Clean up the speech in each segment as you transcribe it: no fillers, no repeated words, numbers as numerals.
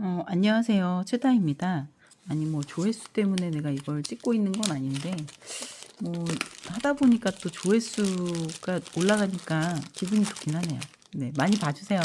안녕하세요. 최다입니다. 아니, 뭐, 조회수 때문에 내가 이걸 찍고 있는 건 아닌데, 뭐, 하다 보니까 또 조회수가 올라가니까 기분이 좋긴 하네요. 네, 많이 봐주세요.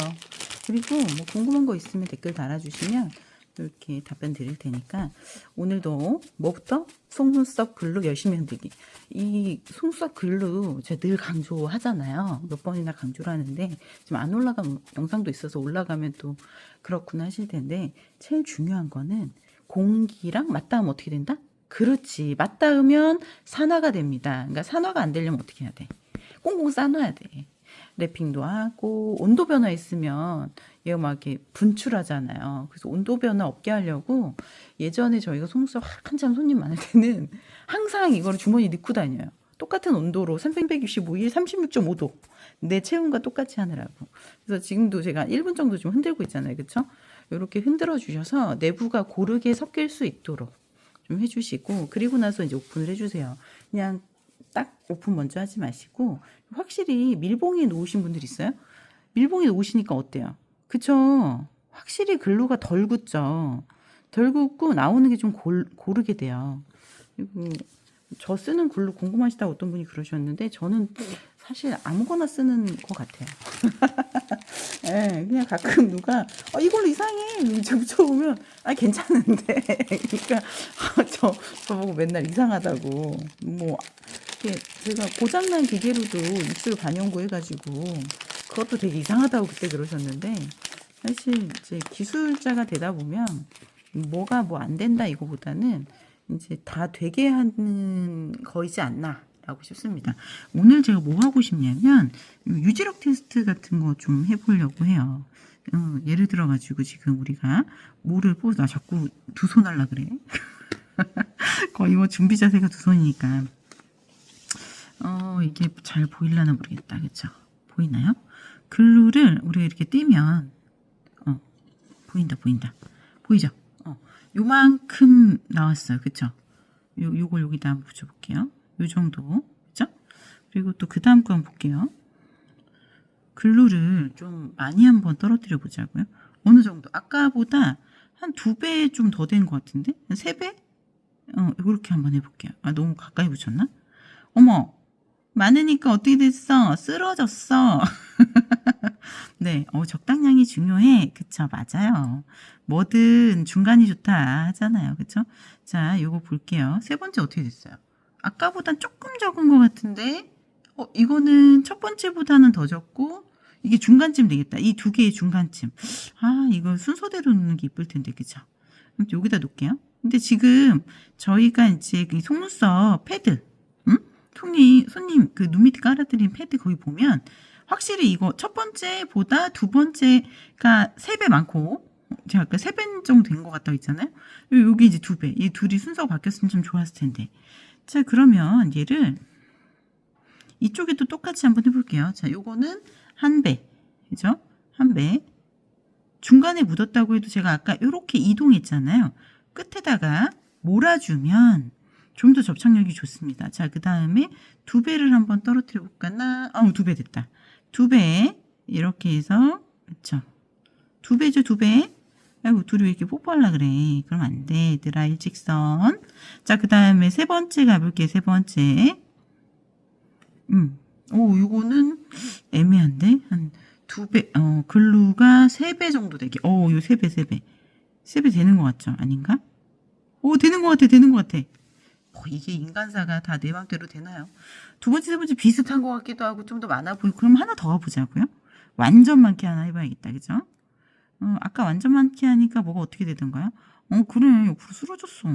그리고 뭐, 궁금한 거 있으면 댓글 달아주시면 이렇게 답변 드릴 테니까, 오늘도 뭐부터? 속눈썹 글루 열심히 흔들기. 이 속눈썹 글루 제가 늘 강조하잖아요. 몇 번이나 강조를 하는데, 지금 안 올라간 영상도 있어서 올라가면 또 그렇구나 하실 텐데, 제일 중요한 거는 공기랑 맞닿으면 어떻게 된다? 그렇지. 맞닿으면 산화가 됩니다. 그러니까 산화가 안 되려면 어떻게 해야 돼? 꽁꽁 싸놔야 돼. 랩핑도 하고 온도 변화 있으면 얘가 막 이렇게 분출하잖아요. 그래서 온도 변화 없게 하려고 예전에 저희가 속눈썹 한참 손님 많을 때는 항상 이거를 주머니에 넣고 다녀요. 똑같은 온도로 365일 36.5도 내 체온과 똑같이 하느라고. 그래서 지금도 제가 1분 정도 좀 흔들고 있잖아요. 그렇죠? 이렇게 흔들어 주셔서 내부가 고르게 섞일 수 있도록 좀 해주시고, 그리고 나서 이제 오픈을 해주세요. 그냥 딱 오픈 먼저 하지 마시고, 확실히 밀봉에 놓으신 분들 있어요? 밀봉에 놓으시니까 어때요? 그쵸? 확실히 글루가 덜 굳죠? 덜 굳고 나오는 게 좀 고르게 돼요. 그리고 저 쓰는 글루 궁금하시다고 어떤 분이 그러셨는데, 저는 사실 아무거나 쓰는 것 같아요. 예, 그냥 가끔 누가 이걸로 이상해 이렇게 붙여보면 괜찮은데 그러니까 저보고 맨날 이상하다고 뭐 이렇게 제가 고장난 기계로도 입술 반영구 해가지고 그것도 되게 이상하다고 그때 그러셨는데, 사실 이제 기술자가 되다 보면 뭐가 뭐 안 된다 이거보다는 이제 다 되게 하는 거이지 않나 라고 싶습니다. 오늘 제가 뭐 하고 싶냐면 유지력 테스트 같은 거 좀 해보려고 해요. 예를 들어 가지고 지금 우리가 뭐를 나 자꾸 두 손 하려 그래. 거의 뭐 준비 자세가 두 손이니까 이게 잘 보일라나 모르겠다. 그쵸? 보이나요? 글루를 우리가 이렇게 띄면 보인다 보이죠? 요만큼 나왔어요. 그쵸? 요걸 여기다 한번 붙여볼게요. 요 정도. 그죠? 그리고 또 그 다음 거 한번 볼게요. 글루를 좀 많이 한번 떨어뜨려 보자고요. 어느 정도? 아까보다 한 2배 좀 더 된 것 같은데? 한 3배? 이렇게 한번 해볼게요. 너무 가까이 붙였나? 어머! 많으니까 어떻게 됐어? 쓰러졌어. 네, 적당량이 중요해. 그쵸, 맞아요. 뭐든 중간이 좋다 하잖아요. 그쵸? 자, 요거 볼게요. 세 번째 어떻게 됐어요? 아까보단 조금 적은 것 같은데, 이거는 첫 번째보다는 더 적고, 이게 중간쯤 되겠다. 이 두 개의 중간쯤. 이거 순서대로 놓는 게 이쁠 텐데, 그쵸? 여기다 놓을게요. 근데 지금 저희가 이제 그 속눈썹 패드, 손님 그 눈 밑에 깔아드린 패드 거기 보면 확실히 이거 첫 번째보다 두 번째가 3배 많고, 제가 아까 3배 정도 된 것 같다고 했잖아요. 여기 이제 2배. 이 둘이 순서가 바뀌었으면 좀 좋았을 텐데. 자, 그러면 얘를 이쪽에도 똑같이 한번 해볼게요. 자, 요거는 1배. 그죠? 1배. 중간에 묻었다고 해도 제가 아까 이렇게 이동했잖아요. 끝에다가 몰아주면 좀 더 접착력이 좋습니다. 자, 그 다음에 2배를 한번 떨어뜨려 볼까? 2배 됐다. 2배. 이렇게 해서, 그쵸. 2배죠, 2배. 아이고, 둘이 왜 이렇게 뽀뽀하려 그래. 그럼 안 돼. 얘들아, 일직선. 자, 그 다음에 세 번째 가볼게요. 세 번째. 요거는 애매한데? 한 2배, 글루가 3배 정도 되게. 요 3배, 3배. 3배 되는 것 같죠? 아닌가? 되는 것 같아. 이게 인간사가 다 내 맘대로 되나요? 두 번째, 세 번째 비슷한 것 같기도 하고 좀 더 많아 보이고. 그럼 하나 더 가보자고요. 완전 많게 하나 해봐야겠다. 그죠? 아까 완전 많게 하니까 뭐가 어떻게 되던가요? 그래. 옆으로 쓰러졌어.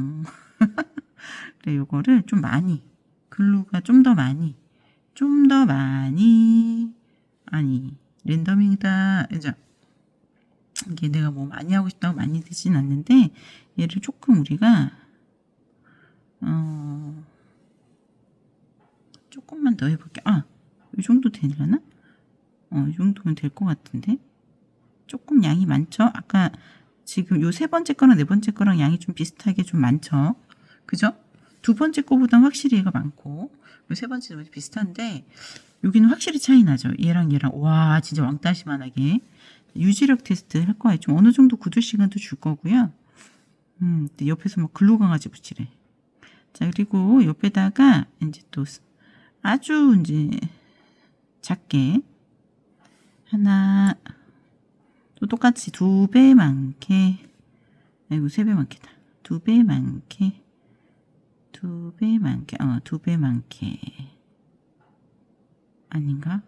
그래, 요거를 좀 많이. 글루가 좀 더 많이. 아니, 랜덤이다. 그죠? 이게 내가 뭐 많이 하고 싶다고 많이 되진 않는데, 얘를 조금 우리가, 조금만 더 해볼게. 이 정도 되려나? 이 정도면 될 것 같은데? 조금 양이 많죠? 아까 지금 요 세 번째 거랑 네 번째 거랑 양이 좀 비슷하게 좀 많죠? 그죠? 두 번째 거보다 확실히 얘가 많고, 요 세 번째, 네 번째 비슷한데, 여기는 확실히 차이 나죠? 얘랑. 와, 진짜 왕따시만하게. 유지력 테스트 할 거예요. 좀 어느 정도 굳을 시간도 줄 거고요. 옆에서 막 글루 강아지 붙이래. 자, 그리고 옆에다가 이제 또 아주 이제 작게 하나, 또 똑같이 2배 많게, 아이고 3배 많게다. 2배 많게, 2배 많게, 2배 많게. 아닌가?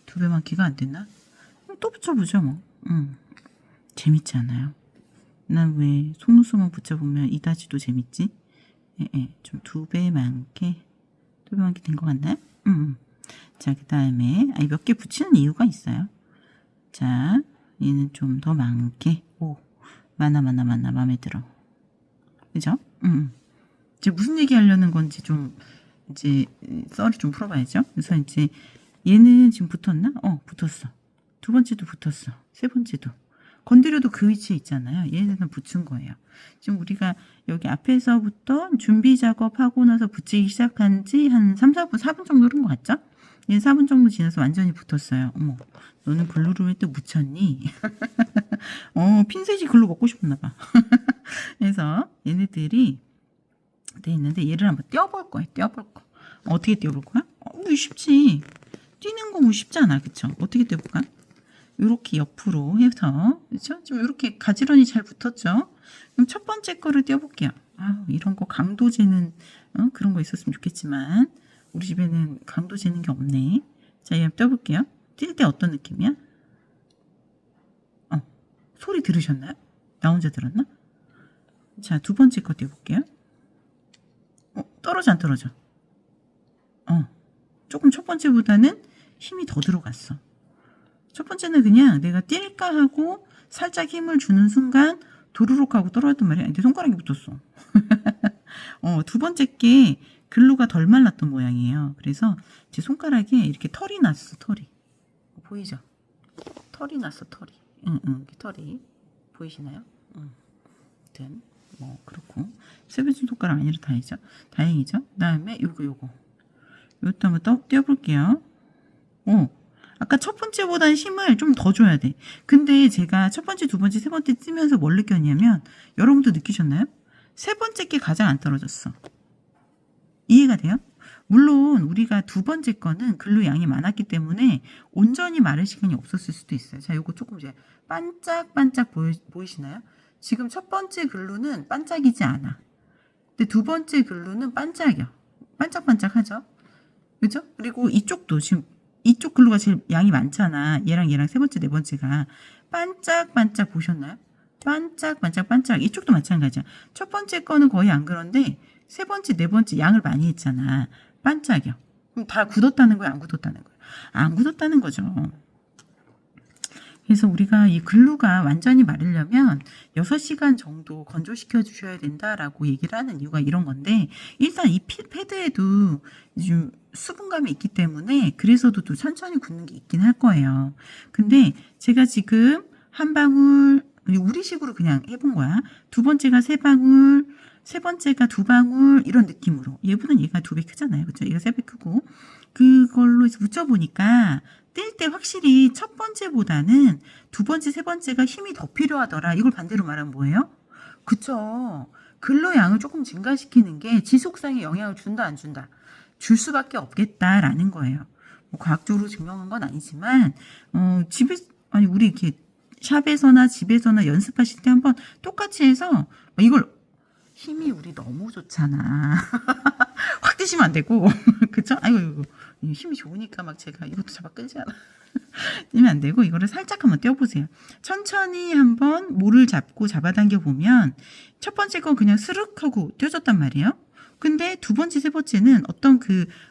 2배 많기가 안 됐나? 또 붙여보죠 뭐. 재밌지 않아요? 난 왜 속눈썹만 붙여보면 이다지도 재밌지? 좀 2배 많게, 2배 많게 된 것 같나요? 자, 그 다음에 몇 개 붙이는 이유가 있어요. 자, 얘는 좀 더 많게. 오, 많아, 마음에 들어. 그죠? 이제 무슨 얘기 하려는 건지 좀 이제 썰이 좀 풀어봐야죠. 그래서 이제 얘는 지금 붙었나? 붙었어. 2번째도 붙었어. 3번째도. 건드려도 그 위치에 있잖아요. 얘네는 붙인 거예요. 지금 우리가 여기 앞에서부터 준비 작업하고 나서 붙이기 시작한 지 한 3, 4분, 4분 정도 흐른 것 같죠? 얘는 4분 정도 지나서 완전히 붙었어요. 어머, 너는 글루를 왜 또 묻혔니? 핀셋이 글루 먹고 싶었나 봐. 그래서 얘네들이 돼 있는데 얘를 한번 떼어볼 거예요. 떼어볼 거. 어떻게 떼어볼 거야? 쉽지. 뛰는 거 쉽지 않아. 그쵸? 어떻게 떼어볼까? 이렇게 옆으로 해서, 그쵸? 좀 이렇게 가지런히 잘 붙었죠? 그럼 첫 번째 거를 떼어볼게요. 이런 거 강도 재는, 그런 거 있었으면 좋겠지만, 우리 집에는 강도 재는 게 없네. 자, 얘 떼어볼게요. 뛸 때 어떤 느낌이야? 소리 들으셨나요? 나 혼자 들었나? 자, 2번째 거 떼어볼게요. 떨어져, 안 떨어져? 조금 첫 번째보다는 힘이 더 들어갔어. 첫 번째는 그냥 내가 뛸까 하고 살짝 힘을 주는 순간 도루룩 하고 떨어졌단 말이야. 내 손가락이 붙었어. 2번째 게 글루가 덜 말랐던 모양이에요. 그래서 제 손가락에 이렇게 털이 났어. 털이. 보이죠? 털이 났어. 털이. 털이. 보이시나요? 아무튼 뭐 그렇고 세 번째 손가락 아니라 다행이죠. 그 다음에 요거 이것도 한번 떼어볼게요. 아까 첫 번째보다는 힘을 좀 더 줘야 돼. 근데 제가 첫 번째, 2번째, 3번째 뜨면서 뭘 느꼈냐면, 여러분도 느끼셨나요? 세 번째 게 가장 안 떨어졌어. 이해가 돼요? 물론 우리가 2번째 거는 글루 양이 많았기 때문에 온전히 마를 시간이 없었을 수도 있어요. 자, 요거 조금 이제 반짝반짝 보이시나요? 지금 첫 번째 글루는 반짝이지 않아. 근데 2번째 글루는 반짝이요. 반짝반짝하죠? 그죠? 그리고 이쪽도 지금 이쪽 글루가 제일 양이 많잖아. 얘랑 3번째, 4번째가 반짝반짝 보셨나요? 반짝. 이쪽도 마찬가지야. 첫 번째 거는 거의 안 그런데 3번째, 4번째 양을 많이 했잖아. 반짝이요. 그럼 다 굳었다는 거야? 안 굳었다는 거야? 안 굳었다는 거죠. 그래서 우리가 이 글루가 완전히 마르려면 6시간 정도 건조시켜 주셔야 된다라고 얘기를 하는 이유가 이런 건데, 일단 이 패드에도 좀 수분감이 있기 때문에 그래서도 또 천천히 굳는 게 있긴 할 거예요. 근데 제가 지금 한 방울, 우리식으로 그냥 해본 거야. 2번째가 3방울, 3번째가 2방울 이런 느낌으로. 얘보다는 얘가 2배 크잖아요. 그렇죠? 얘가 3배 크고. 그걸로 해서 묻혀보니까 뛸 때 확실히 첫 번째보다는 2번째, 3번째가 힘이 더 필요하더라. 이걸 반대로 말하면 뭐예요? 그쵸. 근로 양을 조금 증가시키는 게 지속상에 영향을 준다, 안 준다? 줄 수밖에 없겠다라는 거예요. 뭐 과학적으로 증명한 건 아니지만, 우리 이렇게 샵에서나 집에서나 연습하실 때 한번 똑같이 해서, 이걸, 힘이 우리 너무 좋잖아. 확 뛰시면 안 되고, 그쵸? 아이고, 힘이 좋으니까 막 제가 이것도 잡아 끌지 않아. 뛰면 안 되고, 이거를 살짝 한번 떼어보세요. 천천히 한번 모를 잡고 잡아당겨 보면, 첫 번째 건 그냥 스륵 하고 떼어졌단 말이에요. 근데 2번째, 3번째는 어떤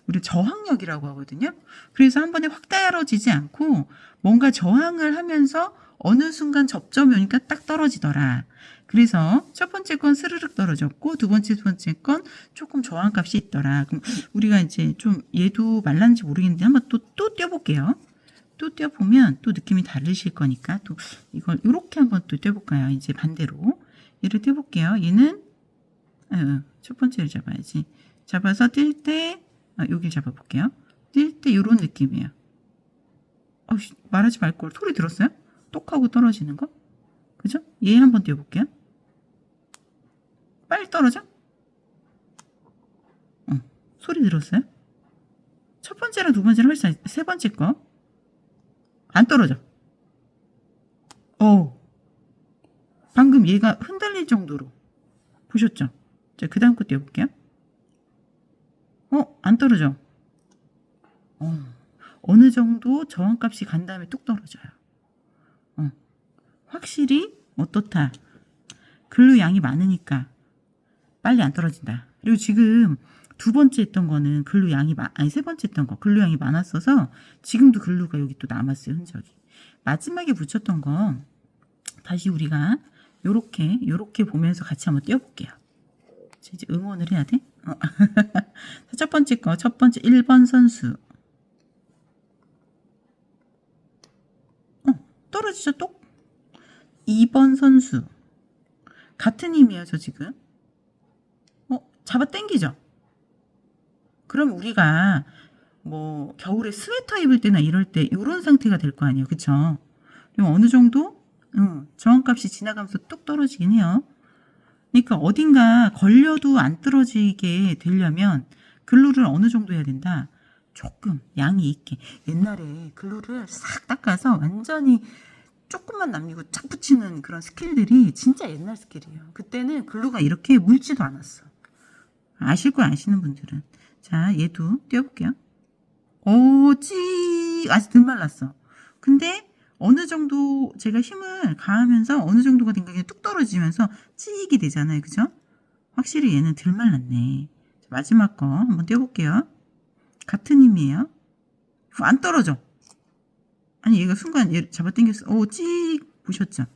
우리 저항력이라고 하거든요. 그래서 한 번에 확 떨어지지 않고, 뭔가 저항을 하면서 어느 순간 접점이 오니까 딱 떨어지더라. 그래서 첫 번째 건 스르륵 떨어졌고 2번째, 3번째 건 조금 저항값이 있더라. 그럼 우리가 이제 좀 얘도 말랐는지 모르겠는데 한번 또 떼어볼게요. 또 떼어보면 또 느낌이 다르실 거니까 또 이걸 이렇게 한번 또 떼어볼까요? 이제 반대로 얘를 떼어볼게요. 얘는 첫 번째를 잡아야지. 잡아서 뛸 때 여기 잡아볼게요. 뛸 때 이런 느낌이에요. 말하지 말걸. 소리 들었어요? 똑 하고 떨어지는 거. 그죠? 얘 한번 띄워볼게요. 빨리 떨어져? 소리 들었어요? 첫 번째랑 두 번째랑 훨씬 세 번째 거 안 떨어져. 방금 얘가 흔들릴 정도로 보셨죠? 자, 그 다음 거 띄워볼게요. 안 떨어져. 어느 정도 저항값이 간 다음에 뚝 떨어져요. 확실히 어떻다. 근루 양이 많으니까 빨리 안 떨어진다. 그리고 지금 두 번째 했던 거는 근루 양이 세 번째 했던 거 근루 양이 많았어서 지금도 근루가 여기 또 남았어요. 흔적이. 마지막에 붙였던 거 다시 우리가 요렇게 보면서 같이 한번 띄워볼게요. 이제 응원을 해야 돼? 첫 번째 1번 선수. 떨어지죠, 똑? 2번 선수. 같은 힘이에요, 저 지금. 잡아 당기죠? 그럼 우리가 뭐 겨울에 스웨터 입을 때나 이럴 때 이런 상태가 될 거 아니에요. 그쵸? 그럼 어느 정도 저항값이 지나가면서 뚝 떨어지긴 해요. 그러니까 어딘가 걸려도 안 떨어지게 되려면 글루를 어느 정도 해야 된다? 조금 양이 있게. 옛날에 글루를 싹 닦아서 완전히 조금만 남기고 쫙 붙이는 그런 스킬들이 진짜 옛날 스킬이에요. 그때는 글루가 이렇게 묽지도 않았어. 아실 거야, 아시는 분들은. 자, 얘도 띄워볼게요. 아직 덜 말랐어. 근데 어느 정도 제가 힘을 가하면서 어느 정도가 된 게 뚝 떨어지면서 찌익이 되잖아요. 그죠? 확실히 얘는 덜 말랐네. 자, 마지막 거 한번 띄워볼게요. 같은 힘이에요. 안 떨어져. 아니, 얘가 순간 얘 잡아당겼어. 찌익 보셨죠?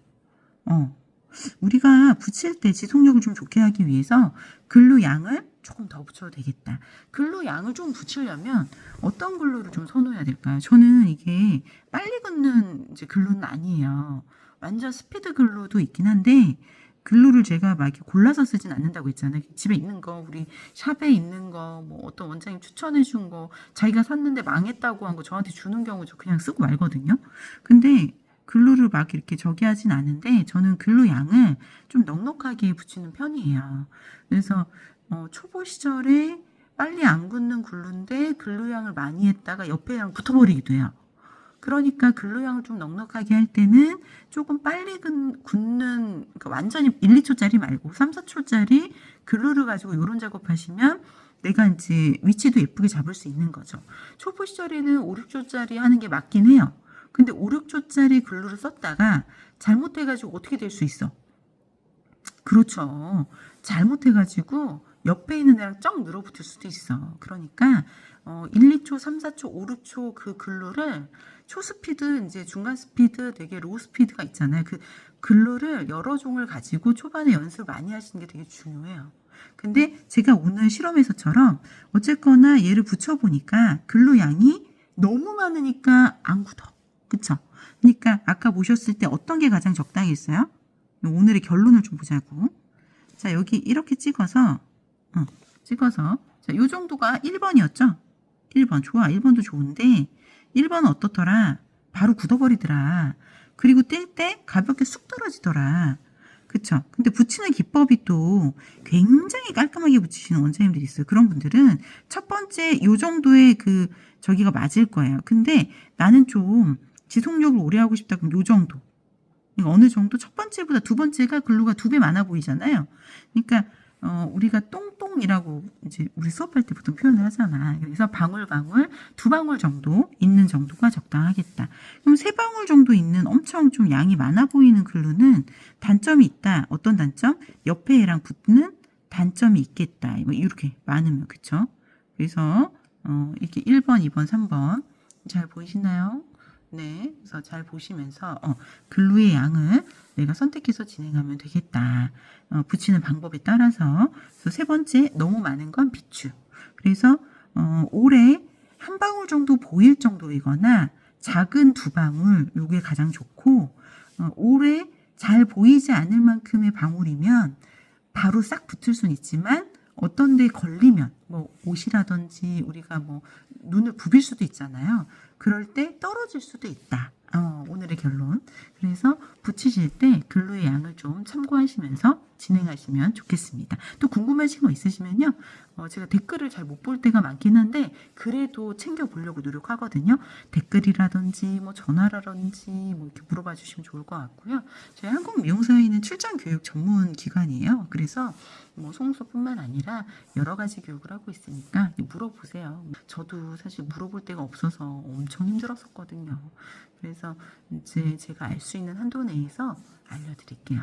우리가 붙일 때 지속력을 좀 좋게 하기 위해서 글루 양을 조금 더 붙여도 되겠다. 글루 양을 좀 붙이려면 어떤 글루를 좀 선호해야 될까요? 저는 이게 빨리 굳는 이제 글루는 아니에요. 완전 스피드 글루도 있긴 한데 글루를 제가 막 이렇게 골라서 쓰진 않는다고 했잖아요. 집에 있는 거, 우리 샵에 있는 거, 뭐 어떤 원장님 추천해 준 거, 자기가 샀는데 망했다고 한 거 저한테 주는 경우 저 그냥 쓰고 말거든요. 근데 글루를 막 이렇게 저기 하진 않은데 저는 글루 양을 좀 넉넉하게 붙이는 편이에요. 그래서 초보 시절에 빨리 안 굳는 글루인데 글루 양을 많이 했다가 옆에랑 붙어버리기도 해요. 그러니까 글루 양을 좀 넉넉하게 할 때는 조금 빨리 굳는, 그러니까 완전히 1, 2초짜리 말고 3, 4초짜리 글루를 가지고 이런 작업하시면 내가 이제 위치도 예쁘게 잡을 수 있는 거죠. 초보 시절에는 5, 6초짜리 하는 게 맞긴 해요. 근데 5, 6초짜리 글루를 썼다가 잘못해가지고 어떻게 될 수 있어? 그렇죠. 잘못해가지고 옆에 있는 애랑 쩍 늘어붙을 수도 있어. 그러니까 1, 2초, 3, 4초, 5, 6초 그 글루를 초스피드, 이제 중간 스피드, 되게 로우 스피드가 있잖아요. 그 글루를 여러 종을 가지고 초반에 연습을 많이 하시는 게 되게 중요해요. 근데 제가 오늘 실험에서처럼 어쨌거나 얘를 붙여보니까 글루 양이 너무 많으니까 안 굳어. 그쵸? 그러니까 아까 보셨을 때 어떤 게 가장 적당했어요? 오늘의 결론을 좀 보자고. 자, 여기 이렇게 찍어서 자, 요 정도가 1번이었죠? 1번 좋아. 1번도 좋은데 1번은 어떻더라? 바로 굳어버리더라. 그리고 뗄 때 가볍게 쑥 떨어지더라. 그쵸? 근데 붙이는 기법이 또 굉장히 깔끔하게 붙이시는 원장님들이 있어요. 그런 분들은 첫 번째 요 정도의 저기가 맞을 거예요. 근데 나는 좀 지속력을 오래 하고 싶다 그럼 요 정도. 그러니까 어느 정도 첫 번째보다 두 번째가 글루가 2배 많아 보이잖아요. 그러니까 우리가 똥똥이라고 이제 우리 수업할 때 보통 표현을 하잖아. 그래서 방울방울 2방울 정도 있는 정도가 적당하겠다. 그럼 3방울 정도 있는 엄청 좀 양이 많아 보이는 글루는 단점이 있다. 어떤 단점? 옆에 얘랑 붙는 단점이 있겠다. 뭐 이렇게 많으면 그쵸? 그래서 이렇게 1번, 2번, 3번 잘 보이시나요? 네, 그래서 잘 보시면서 글루의 양을 내가 선택해서 진행하면 되겠다. 붙이는 방법에 따라서. 그래서 세 번째, 너무 많은 건 비추. 그래서 올해 한 방울 정도 보일 정도이거나 작은 2방울, 요게 가장 좋고 올해 잘 보이지 않을 만큼의 방울이면 바로 싹 붙을 수는 있지만 어떤 데 걸리면 뭐 옷이라든지 우리가 뭐 눈을 부빌 수도 있잖아요. 그럴 때 떨어질 수도 있다. 오늘의 결론. 그래서 붙이실 때 글루의 양을 좀 참고하시면서 진행하시면 좋겠습니다. 또 궁금하신 거 있으시면요. 제가 댓글을 잘 못 볼 때가 많긴 한데 그래도 챙겨보려고 노력하거든요. 댓글이라든지 뭐 전화라든지 뭐 이렇게 물어봐 주시면 좋을 것 같고요. 저희 한국미용사회는 출장 교육 전문 기관이에요. 그래서 뭐 속눈썹뿐만 아니라 여러 가지 교육을 하고 있으니까 물어보세요. 저도 사실 물어볼 데가 없어서 엄청 힘들었었거든요. 그래서 이제 제가 알 수 있는 한도 내에서 알려드릴게요.